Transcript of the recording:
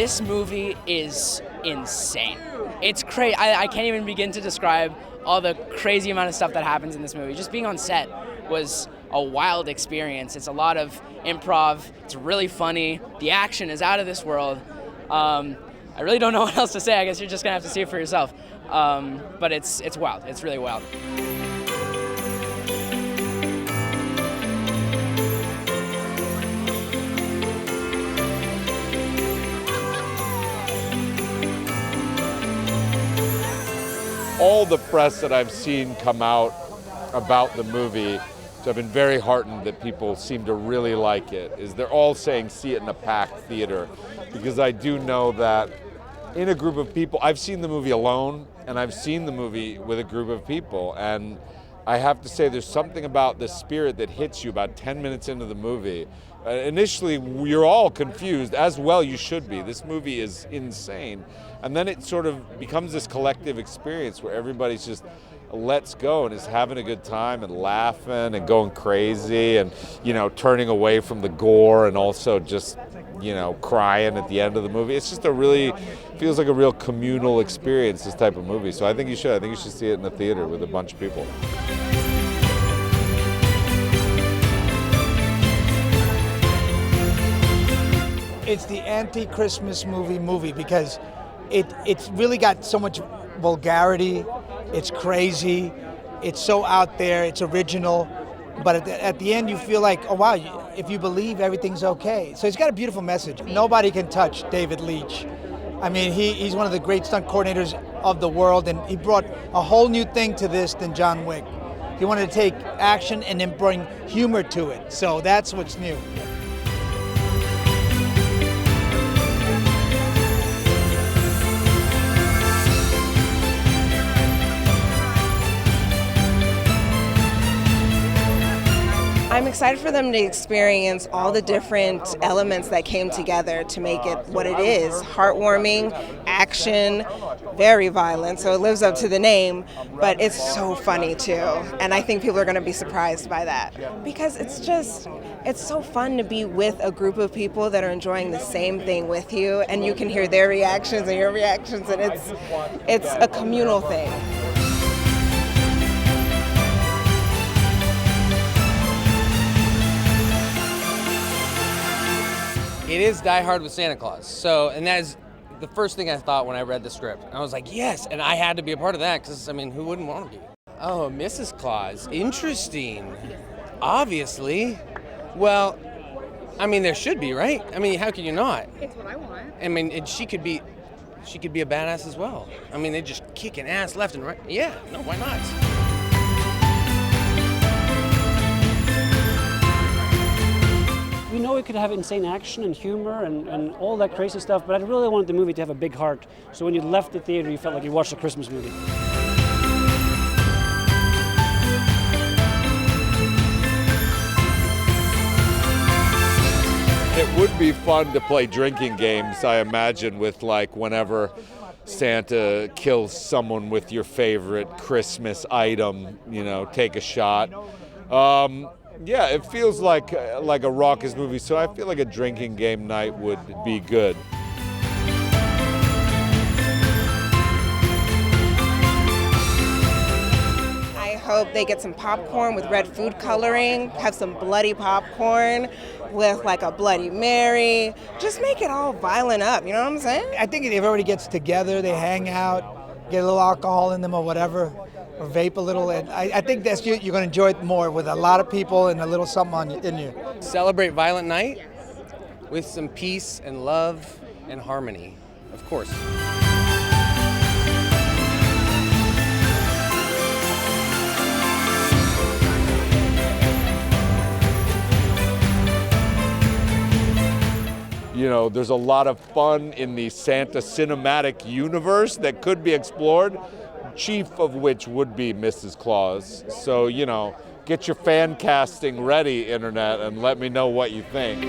This movie is insane. It's crazy. I can't even begin to describe all the crazy amount of stuff that happens in this movie. Just being on set was a wild experience. It's a lot of improv. It's really funny. The action is out of this world. I really don't know what else to say. I guess you're just gonna have to see it for yourself. But it's wild. It's really wild. All the press that I've seen come out about the movie, so I've been very heartened that people seem to really like it, is they're all saying see it in a packed theater, because I do know that in a group of people, I've seen the movie alone and I've seen the movie with a group of people, and I have to say there's something about the spirit that hits you about 10 minutes into the movie. Initially, you're all confused, as well you should be. This movie is insane. And then it sort of becomes this collective experience where everybody's just lets go and is having a good time and laughing and going crazy and, turning away from the gore and also just, crying at the end of the movie. It's just feels like a real communal experience, this type of movie. So I think you should see it in the theater with a bunch of people. It's the anti-Christmas movie because it's really got so much vulgarity. It's crazy. It's so out there. It's original. But at the end, you feel like, oh, wow, if you believe, everything's okay. So it's got a beautiful message. Nobody can touch David Leitch. I mean, he's one of the great stunt coordinators of the world, and he brought a whole new thing to this than John Wick. He wanted to take action and then bring humor to it. So that's what's new. I'm excited for them to experience all the different elements that came together to make it what it is. Heartwarming, action, very violent, so it lives up to the name, but it's so funny too. And I think people are going to be surprised by that. Because it's so fun to be with a group of people that are enjoying the same thing with you, and you can hear their reactions and your reactions, and it's a communal thing. It is Die Hard with Santa Claus. So, and that is the first thing I thought when I read the script. I was like, yes, and I had to be a part of that because, who wouldn't want to be? Oh, Mrs. Claus, interesting. Obviously. Well, there should be, right? How can you not? It's what I want. And she could be a badass as well. They're just kicking ass left and right. Yeah, no, why not? We know it could have insane action and humor and all that crazy stuff, but I really wanted the movie to have a big heart. So when you left the theater, you felt like you watched a Christmas movie. It would be fun to play drinking games, I imagine, with whenever Santa kills someone with your favorite Christmas item, take a shot. Yeah, it feels like a raucous movie, so I feel like a drinking game night would be good. I hope they get some popcorn with red food coloring, have some bloody popcorn with a Bloody Mary. Just make it all violent up, you know what I'm saying? I think if everybody gets together, they hang out, get a little alcohol in them or whatever, or vape a little, and I think you're going to enjoy it more with a lot of people and a little something in you. Celebrate Violent Night with some peace and love and harmony, of course. There's a lot of fun in the Santa cinematic universe that could be explored, chief of which would be Mrs. Claus. So, get your fan casting ready, Internet, and let me know what you think.